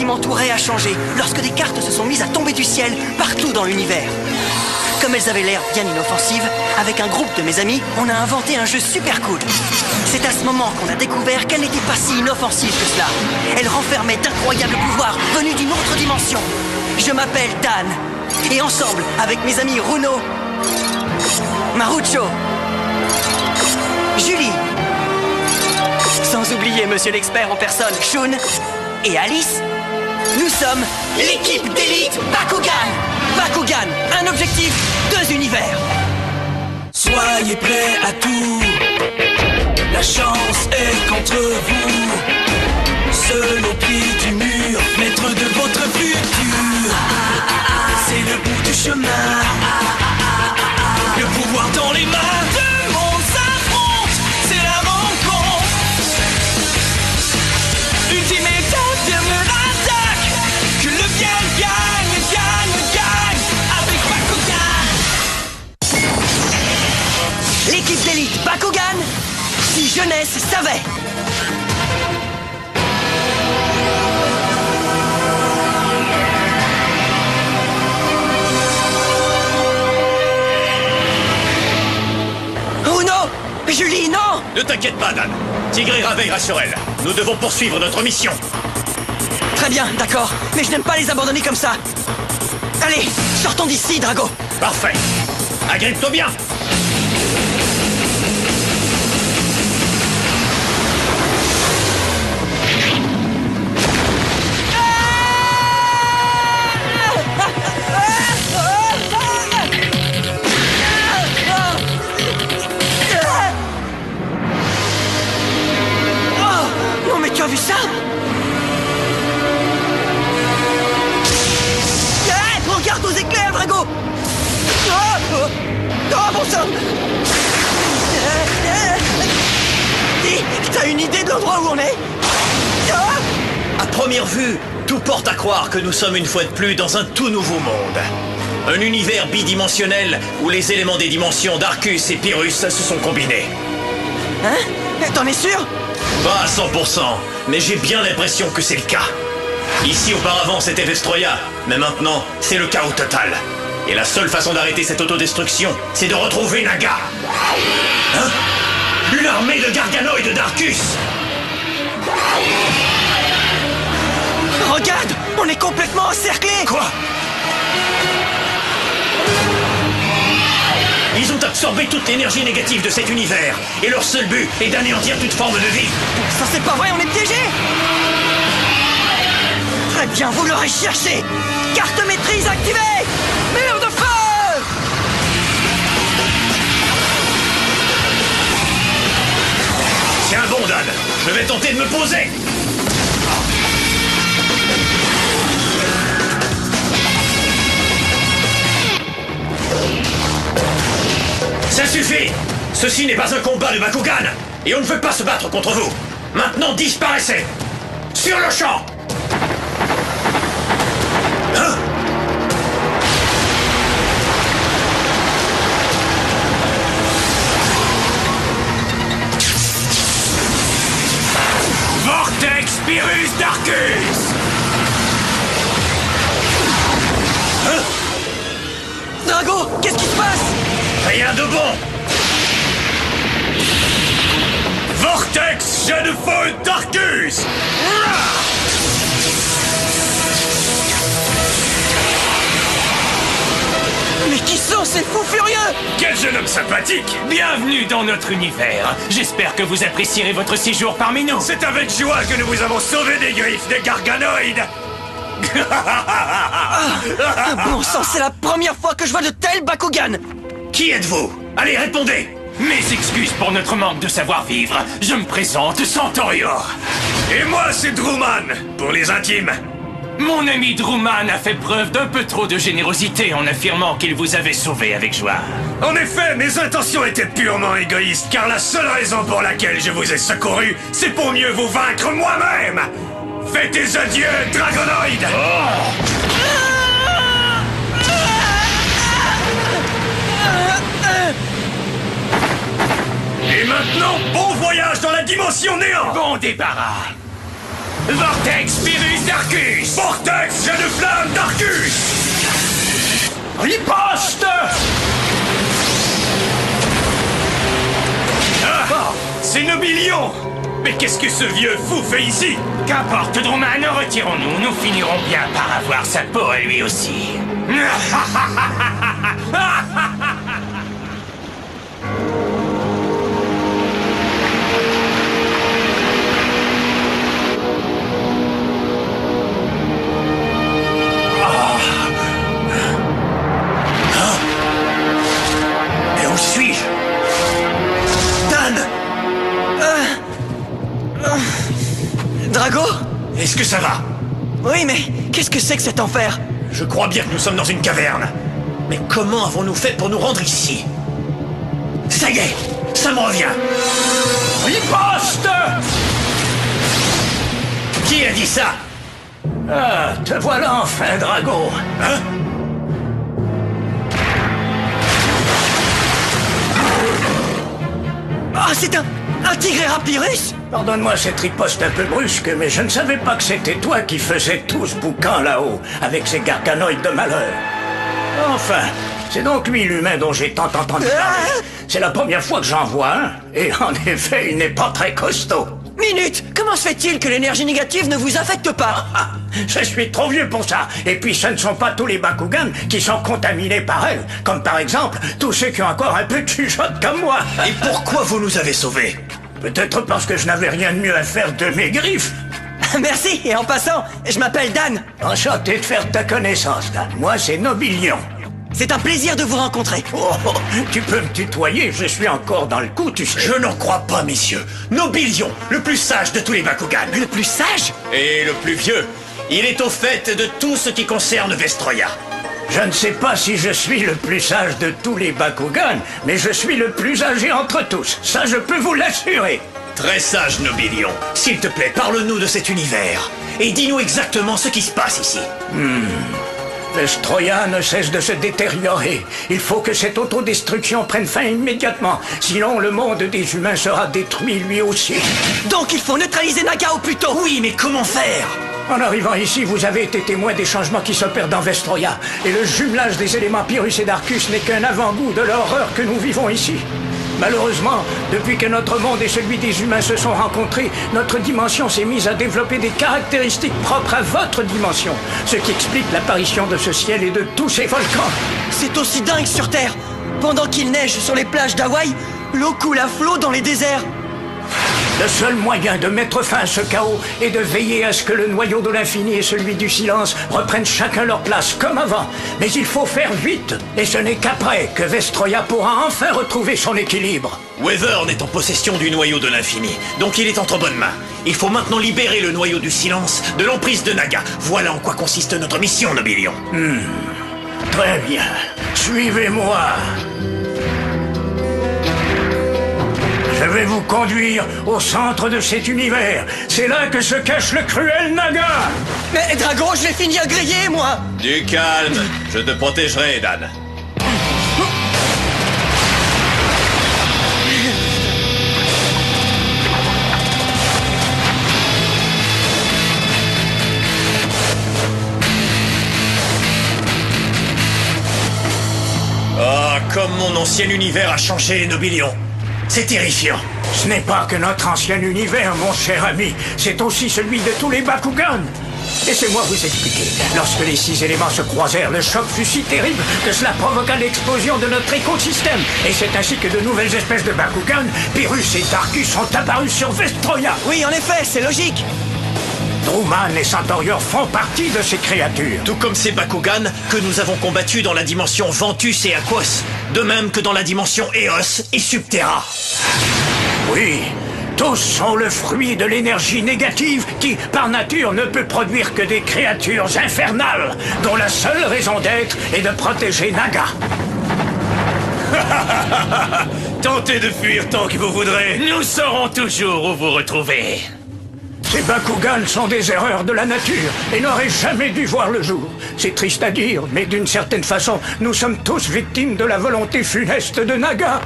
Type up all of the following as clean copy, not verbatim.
m'entourait a changé lorsque des cartes se sont mises à tomber du ciel partout dans l'univers. Comme elles avaient l'air bien inoffensives, avec un groupe de mes amis, on a inventé un jeu super cool. C'est à ce moment qu'on a découvert qu'elle n'était pas si inoffensive que cela. Elle renfermait d'incroyables pouvoirs venus d'une autre dimension. Je m'appelle Dan, et ensemble, avec mes amis Runo, Marucho, Julie, sans oublier Monsieur l'expert en personne, Shun, et Alice, nous sommes l'équipe d'élite Bakugan. Bakugan, un objectif, 2 univers. Soyez prêts à tout, la chance est contre vous. Seul au pied du mur, maître de votre futur. C'est le bout du chemin, le pouvoir dans les mains. Deux mondes s'affrontent, c'est la rencontre. Ultimate dernière attaque, que le bien gagne, gagne, gagne avec Bakugan. L'équipe d'élite Bakugan, si jeunesse savait. Julie, non! Ne t'inquiète pas, Dan. Tigrera veillera sur elle. Nous devons poursuivre notre mission. Très bien, d'accord. Mais je n'aime pas les abandonner comme ça. Allez, sortons d'ici, Drago. Parfait. Agrippe-toi bien. Tu as vu ça? Regarde nos éclairs, Drago! Oh, bon sang! T'as une idée de l'endroit où on est? À première vue, tout porte à croire que nous sommes une fois de plus dans un tout nouveau monde. Un univers bidimensionnel où les éléments des dimensions d'Arcus et Pyrrhus se sont combinés. Hein? T'en es sûr? Pas à 100%, mais j'ai bien l'impression que c'est le cas. Ici, auparavant, c'était Vestroya, mais maintenant, c'est le chaos total. Et la seule façon d'arrêter cette autodestruction, c'est de retrouver Naga. Hein? Une armée de garganoïdes d'Arcus! Regarde! On est complètement encerclés! Quoi? Ils ont absorbé toute l'énergie négative de cet univers, et leur seul but est d'anéantir toute forme de vie. Ça c'est pas vrai, on est piégés! Très bien, vous l'aurez cherché! Carte maîtrise activée! Mur de feu! Tiens bon, Dan, je vais tenter de me poser. Ça suffit! Ceci n'est pas un combat de Bakugan, et on ne veut pas se battre contre vous. Maintenant, disparaissez! Sur le champ! Hein? Vortex Pyrrhus d'Arcus! Hein? Drago, qu'est-ce qui se passe? Rien de bon! Vortex jet de feu d'Arcus! Mais qui sont ces fous furieux? Quel jeune homme sympathique! Bienvenue dans notre univers. J'espère que vous apprécierez votre séjour parmi nous. C'est avec joie que nous vous avons sauvé des griffes des garganoïdes! Bon sang, c'est la première fois que je vois de tels Bakugan! Qui êtes-vous? Allez, répondez! Mes excuses pour notre manque de savoir-vivre. Je me présente, Centaurior. Et moi, c'est Drooman, pour les intimes. Mon ami Drooman a fait preuve d'un peu trop de générosité en affirmant qu'il vous avait sauvé avec joie. En effet, mes intentions étaient purement égoïstes, car la seule raison pour laquelle je vous ai secouru, c'est pour mieux vous vaincre moi-même! Faites tes adieux, Dragonoïde! Et maintenant, bon voyage dans la dimension néant! Bon débarras! Vortex Virus Darkus! Vortex jet de flamme Darkus! Riposte! Ah! C'est Nobilion! Mais qu'est-ce que ce vieux fou fait ici? Qu'importe, Druman, retirons-nous. Nous finirons bien par avoir sa peau à lui aussi. Mais où suis-je? Dan! Drago? Est-ce que ça va? Oui, mais qu'est-ce que c'est que cet enfer? Je crois bien que nous sommes dans une caverne. Mais comment avons-nous fait pour nous rendre ici? Ça y est, ça me revient. Riposte! Qui a dit ça? Ah, te voilà enfin, Drago. Hein? Ah, c'est un Tigre-Rapirus? Pardonne-moi cette riposte un peu brusque, mais je ne savais pas que c'était toi qui faisais tout ce boucan là-haut, avec ces garganoïdes de malheur. Enfin, c'est donc lui l'humain dont j'ai tant entendu parler. C'est la première fois que j'en vois un, et en effet, il n'est pas très costaud. Minute! Comment se fait-il que l'énergie négative ne vous affecte pas? Ah, je suis trop vieux pour ça. Et puis ce ne sont pas tous les Bakugan qui sont contaminés par elle. Comme par exemple, tous ceux qui ont encore un peu de chuchote comme moi. Et pourquoi vous nous avez sauvés? Peut-être parce que je n'avais rien de mieux à faire de mes griffes. Merci, et en passant, je m'appelle Dan. Enchanté de faire ta connaissance, Dan. Moi, c'est Nobilion. C'est un plaisir de vous rencontrer. Oh, tu peux me tutoyer, je suis encore dans le coup, tu sais. Je n'en crois pas, messieurs. Nobilion, le plus sage de tous les Bakugan. Le plus sage? Et le plus vieux. Il est au fait de tout ce qui concerne Vestroya. Je ne sais pas si je suis le plus sage de tous les Bakugan, mais je suis le plus âgé entre tous. Ça, je peux vous l'assurer. Très sage, Nobilion. S'il te plaît, parle-nous de cet univers. Et dis-nous exactement ce qui se passe ici. Vestroya ne cesse de se détériorer. Il faut que cette autodestruction prenne fin immédiatement. Sinon, le monde des humains sera détruit lui aussi. Donc il faut neutraliser Naga au plus tôt. Oui, mais comment faire? En arrivant ici, vous avez été témoin des changements qui s'opèrent dans Vestroya. Et le jumelage des éléments Pyrrhus et Darkus n'est qu'un avant-goût de l'horreur que nous vivons ici. Malheureusement, depuis que notre monde et celui des humains se sont rencontrés, notre dimension s'est mise à développer des caractéristiques propres à votre dimension. Ce qui explique l'apparition de ce ciel et de tous ces volcans. C'est aussi dingue sur Terre. Pendant qu'il neige sur les plages d'Hawaï, l'eau coule à flot dans les déserts. Le seul moyen de mettre fin à ce chaos est de veiller à ce que le noyau de l'infini et celui du silence reprennent chacun leur place comme avant. Mais il faut faire vite, et ce n'est qu'après que Vestroya pourra enfin retrouver son équilibre. Wyvern est en possession du noyau de l'infini, donc il est entre bonnes mains. Il faut maintenant libérer le noyau du silence de l'emprise de Naga. Voilà en quoi consiste notre mission, Nobilion. Très bien, suivez-moi. Je vais vous conduire au centre de cet univers. C'est là que se cache le cruel Naga. Mais Drago, je vais finir grillé, moi. Du calme, je te protégerai, Dan. Ah, comme mon ancien univers a changé, Nobilion. C'est terrifiant. Ce n'est pas que notre ancien univers, mon cher ami. C'est aussi celui de tous les Bakugan. Laissez-moi vous expliquer. Lorsque les 6 éléments se croisèrent, le choc fut si terrible que cela provoqua l'explosion de notre écosystème. Et c'est ainsi que de nouvelles espèces de Bakugan, Pyrrhus et Darkus, sont apparus sur Vestroya. Oui, en effet, c'est logique. Druman et Centaurior font partie de ces créatures. Tout comme ces Bakugan que nous avons combattus dans la dimension Ventus et Aquos, de même que dans la dimension Eos et Subterra. Oui, tous sont le fruit de l'énergie négative qui, par nature, ne peut produire que des créatures infernales, dont la seule raison d'être est de protéger Naga. Tentez de fuir tant que vous voudrez. Nous saurons toujours où vous retrouver. Ces Bakugan sont des erreurs de la nature et n'auraient jamais dû voir le jour. C'est triste à dire, mais d'une certaine façon, nous sommes tous victimes de la volonté funeste de Naga.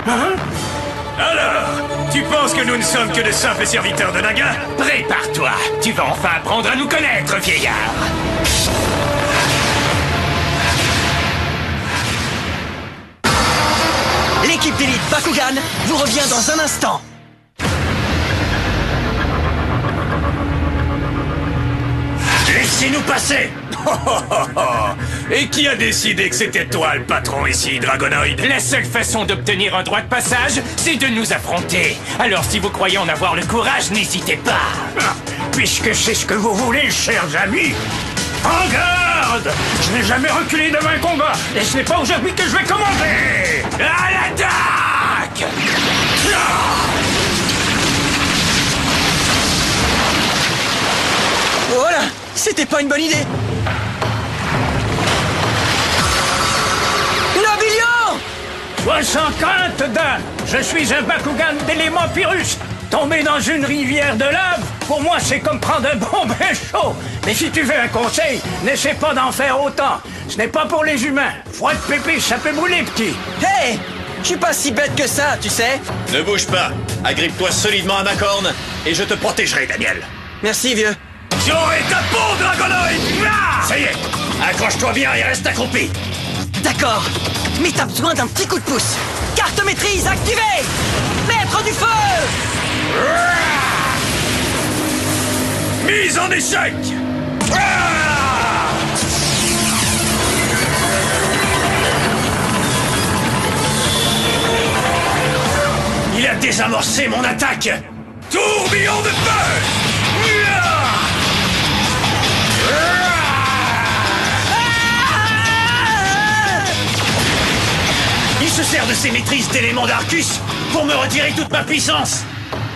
Hein? Alors, tu penses que nous ne sommes que de simples serviteurs de Naga? Prépare-toi, tu vas enfin apprendre à nous connaître, vieillard. L'équipe d'élite Bakugan vous revient dans un instant. Laissez-nous passer. Et qui a décidé que c'était toi le patron ici, Dragonoid? La seule façon d'obtenir un droit de passage, c'est de nous affronter. Alors si vous croyez en avoir le courage, n'hésitez pas. Puisque c'est ce que vous voulez, chers amis, en garde! Je n'ai jamais reculé devant un combat, et ce n'est pas aujourd'hui que je vais commander! À l'attaque! Voilà, c'était pas une bonne idée. Nobilion! Sois sans crainte, Dan! Je suis un Bakugan d'éléments Pyrrhus! Tomber dans une rivière de lave, pour moi, c'est comme prendre un bon bain chaud. Mais si tu veux un conseil, n'essaie pas d'en faire autant. Ce n'est pas pour les humains. Froid de pépé, ça peut brûler, petit. Hey! Je suis pas si bête que ça, tu sais. Ne bouge pas. Agrippe-toi solidement à ma corne et je te protégerai, Daniel. Merci, vieux. J'aurai ta peau, Dragonoid! Ça y est, accroche-toi bien et reste accroupi. D'accord. Mais t'as besoin d'un petit coup de pouce. Carte maîtrise activée! Maître du feu! Mise en échec! Il a désamorcé mon attaque. Tourbillon de feu! Il se sert de ses maîtrises d'éléments d'Arcus pour me retirer toute ma puissance.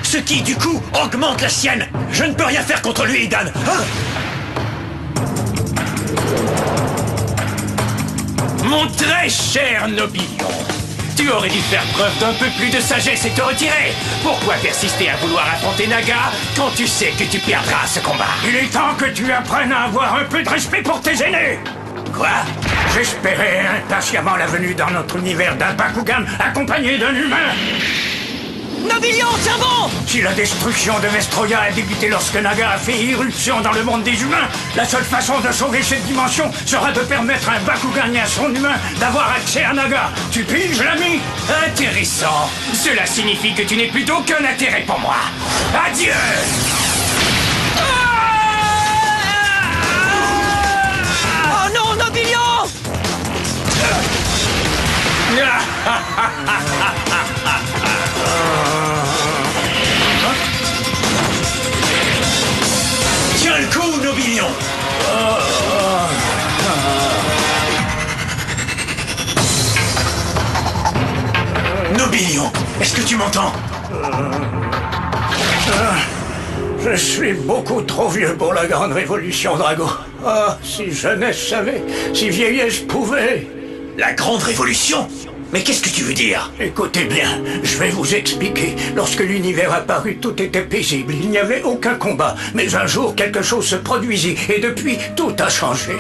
Ce qui, du coup, augmente la sienne. Je ne peux rien faire contre lui, Dan. Mon très cher Nobillon, tu aurais dû faire preuve d'un peu plus de sagesse et te retirer. Pourquoi persister à vouloir affronter Naga quand tu sais que tu perdras ce combat? Il est temps que tu apprennes à avoir un peu de respect pour tes aînés. Quoi? J'espérais impatiemment la venue dans notre univers d'un Bakugan accompagné d'un humain. Nobilion, tiens bon! Si la destruction de Vestroya a débuté lorsque Naga a fait irruption dans le monde des humains, la seule façon de sauver cette dimension sera de permettre à un Bakugan et à son humain d'avoir accès à Naga. Tu piges, l'ami? Intéressant. Cela signifie que tu n'es plus d'aucun intérêt pour moi. Adieu! Oh non, Nobilion! Tiens le coup, Nobilion. Nobilion, est-ce que tu m'entends? Je suis beaucoup trop vieux pour la grande révolution, Drago. Ah, si jeunesse savait, si vieillesse pouvait. La grande révolution? Mais qu'est-ce que tu veux dire? Écoutez bien, je vais vous expliquer. Lorsque l'univers apparut, tout était paisible. Il n'y avait aucun combat. Mais un jour, quelque chose se produisit. Et depuis, tout a changé.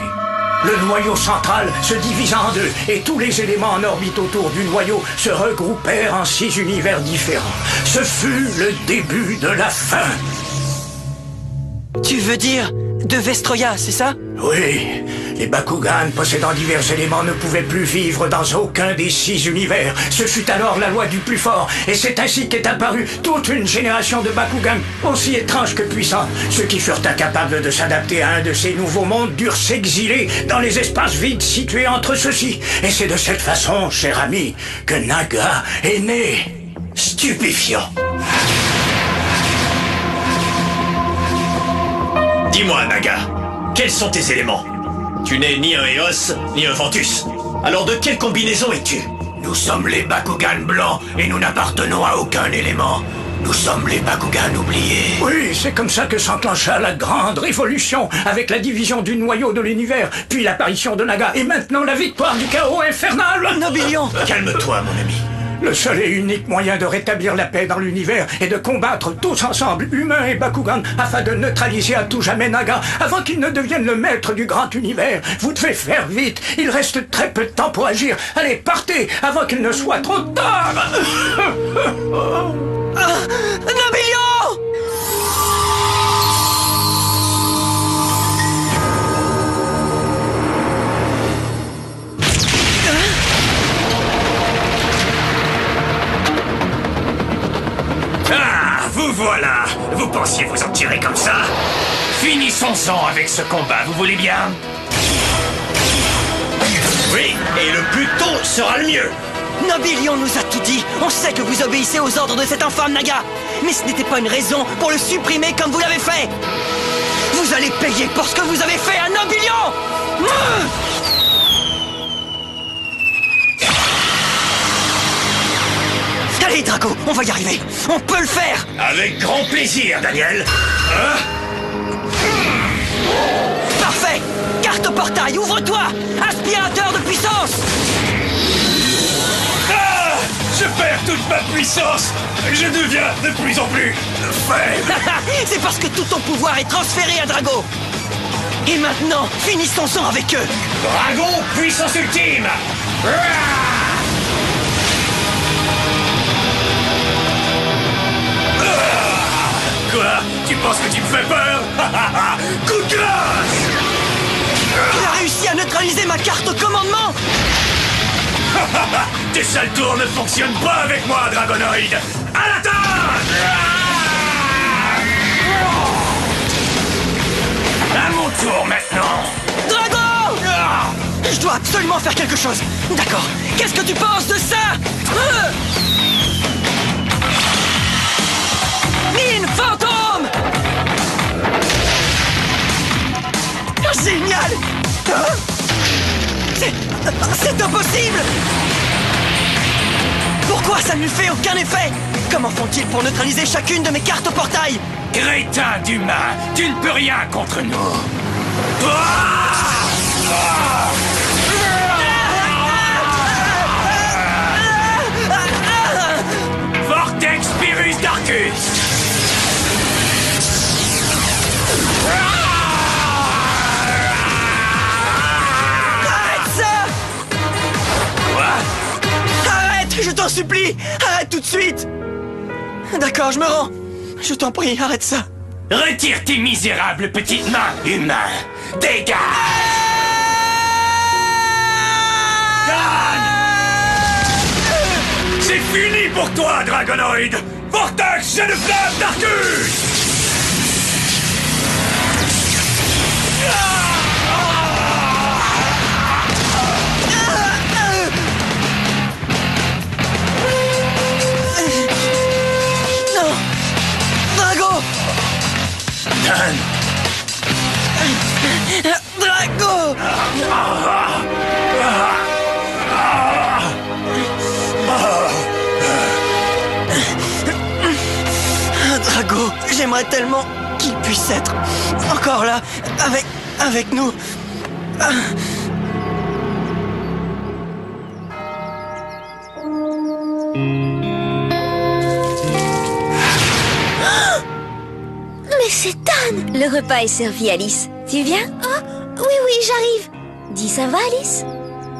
Le noyau central se divisa en deux. Et tous les éléments en orbite autour du noyau se regroupèrent en 6 univers différents. Ce fut le début de la fin. Tu veux dire de Vestroya, c'est ça? Oui, les Bakugan possédant divers éléments ne pouvaient plus vivre dans aucun des 6 univers. Ce fut alors la loi du plus fort, et c'est ainsi qu'est apparue toute une génération de Bakugan, aussi étranges que puissants. Ceux qui furent incapables de s'adapter à un de ces nouveaux mondes durent s'exiler dans les espaces vides situés entre ceux-ci. Et c'est de cette façon, cher ami, que Naga est né. Stupéfiant. Dis-moi, Naga, quels sont tes éléments? Tu n'es ni un Eos, ni un Ventus. Alors de quelle combinaison es-tu? Nous sommes les Bakugan blancs et nous n'appartenons à aucun élément. Nous sommes les Bakugan oubliés. Oui, c'est comme ça que s'enclencha la grande révolution, avec la division du noyau de l'univers, puis l'apparition de Naga, et maintenant la victoire du chaos infernal. Nobilion! Calme-toi, mon ami. Le seul et unique moyen de rétablir la paix dans l'univers est de combattre tous ensemble, humains et Bakugan, afin de neutraliser à tout jamais Naga, avant qu'il ne devienne le maître du grand univers. Vous devez faire vite, il reste très peu de temps pour agir. Allez, partez, avant qu'il ne soit trop tard. Nobellion! Ah, vous voilà! Vous pensiez vous en tirer comme ça? Finissons-en avec ce combat, vous voulez bien? Oui, et le plus tôt sera le mieux. Nobellion nous a tout dit. On sait que vous obéissez aux ordres de cet infâme Naga. Mais ce n'était pas une raison pour le supprimer comme vous l'avez fait. Vous allez payer pour ce que vous avez fait à Nobellion. Allez, Drago, on va y arriver. On peut le faire. Avec grand plaisir, Daniel. Parfait. Carte au portail, ouvre-toi. Aspirateur de puissance. Ah! Je perds toute ma puissance! Je deviens de plus en plus faible! C'est parce que tout ton pouvoir est transféré à Drago. Et maintenant, finissons-en avec eux. Dragon, puissance ultime. Quoi? Tu penses que tu me fais peur? Coup de grâce! Il a réussi à neutraliser ma carte au commandement. Tes sales tours ne fonctionnent pas avec moi, Dragonoid! À l'attaque! À mon tour maintenant! Drago! Je dois absolument faire quelque chose. D'accord. Qu'est-ce que tu penses de ça? Mine fantôme! Génial! C'est impossible! Pourquoi ça ne lui fait aucun effet? Comment font-ils pour neutraliser chacune de mes cartes au portail? Crétin d'humain, tu ne peux rien contre nous! Vortex Pyrrhus Darkus! Je t'en supplie! Arrête tout de suite! D'accord, je me rends. Je t'en prie, arrête ça. Retire tes misérables petites mains, humain! Dégage! C'est fini pour toi, Dragonoid! Vortex, jet de flamme d'Arcus! Non! Drago! Dan! Drago! Drago, j'aimerais tellement qu'il puisse être encore là, avec nous. Mais c'est Dan! Le repas est servi, Alice. Tu viens? Oh, oui, j'arrive. Dis, ça va, Alice?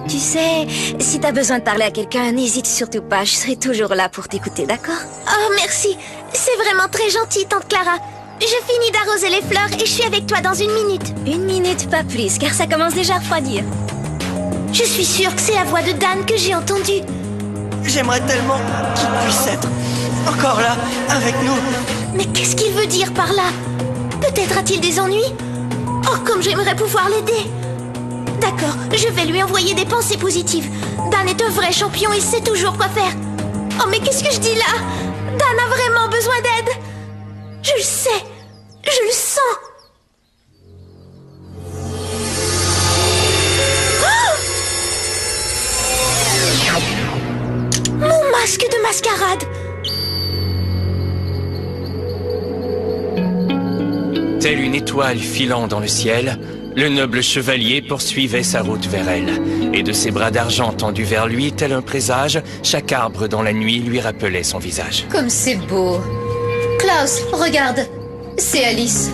Tu sais, si t'as besoin de parler à quelqu'un, n'hésite surtout pas. Je serai toujours là pour t'écouter, d'accord? Oh, merci. C'est vraiment très gentil, tante Clara. Je finis d'arroser les fleurs et je suis avec toi dans 1 minute. 1 minute, pas plus, car ça commence déjà à refroidir. Je suis sûre que c'est la voix de Dan que j'ai entendue. J'aimerais tellement qu'il puisse être encore là, avec nous. Mais qu'est-ce qu'il veut dire par là? Peut-être a-t-il des ennuis? Oh, comme j'aimerais pouvoir l'aider! D'accord, je vais lui envoyer des pensées positives. Dan est un vrai champion, il sait toujours quoi faire. Oh, mais qu'est-ce que je dis là? Dan a vraiment besoin d'aide. Je le sais, je le sens. Oh! Mon masque de mascarade. Telle une étoile filant dans le ciel, Le noble chevalier poursuivait sa route vers elle, et de ses bras d'argent tendus vers lui, tel un présage, chaque arbre dans la nuit lui rappelait son visage. Comme c'est beau. Klaus, regarde. C'est Alice.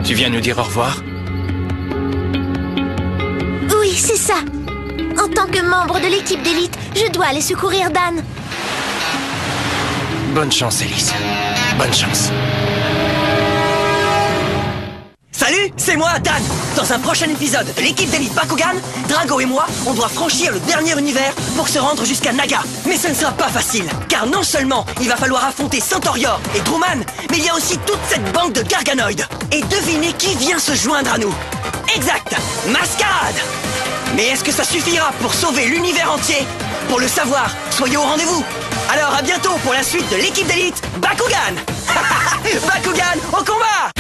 Tu viens nous dire au revoir? Oui, c'est ça. En tant que membre de l'équipe d'élite, je dois aller secourir Dan. Bonne chance, Alice. Bonne chance. Salut, c'est moi, Dan. Dans un prochain épisode de l'équipe d'élite Bakugan, Drago et moi, on doit franchir le dernier univers pour se rendre jusqu'à Naga. Mais ce ne sera pas facile, car non seulement il va falloir affronter Centaurior et Truman, mais il y a aussi toute cette bande de Garganoïdes. Et devinez qui vient se joindre à nous. Exact, Mascarade. Mais est-ce que ça suffira pour sauver l'univers entier? Pour le savoir, soyez au rendez-vous. Alors à bientôt pour la suite de l'équipe d'élite Bakugan. Bakugan au combat!